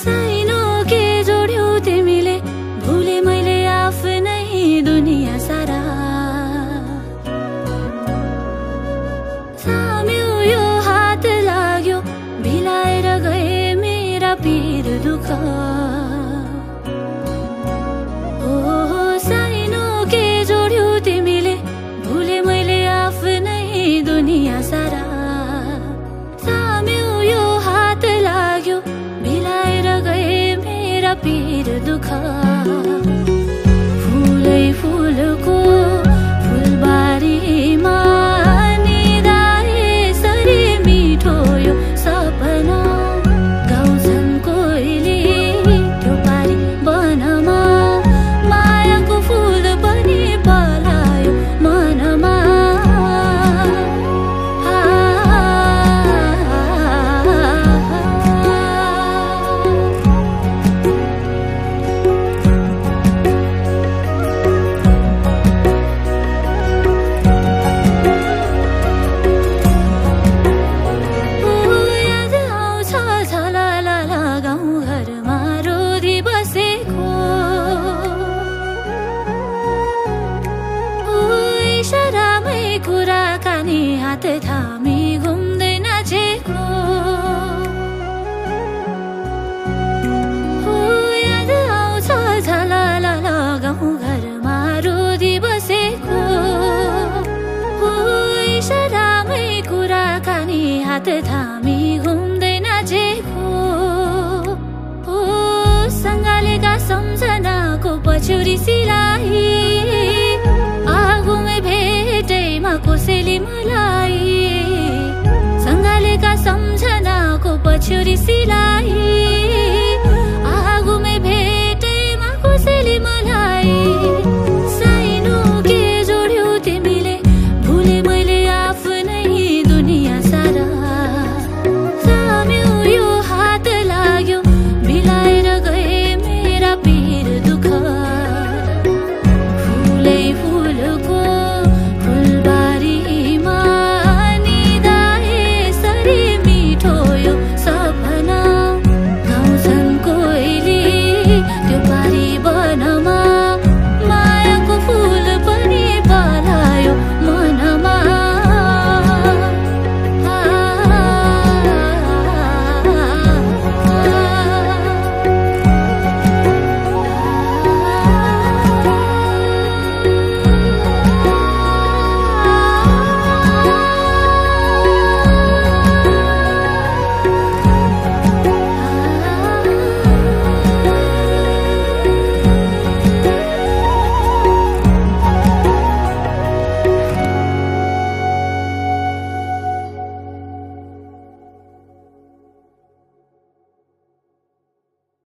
साइनो के जोड्यौ तिमीले, भुले मैले आफ्नै दुनिया सारा। थाम्यो यो हात लाग्यो, भिलाएर गए मेरा पीर दुःख। साइनो के जोड्यौ तिमीले, भुले मैले आफ्नै दुनिया सारा। थाम्यो यो हात लाग्यो, भिलाएर गए मेरा पीर दुःख। फुलै फुलको फुलबारीमा निदाए सरी मिठो यो सपना। गाउँछन् कोइली त्यो पारी वनमा, मायाको फुल पनि पलायो मनमा। कुराकानी हात थामी घुम्दै नाचेको, याद आउँछ झलल गाउँ घरमा रोदी बसेको। इसारामै कुराकानी हात थामी घुम्दै नाचेको। सँगालेका सम्झनाको पछुरी सिलाई, आगोमै भेटैमा कोसेली मलाई। सँगालेका सम्झनाको पछुरी सिलाई,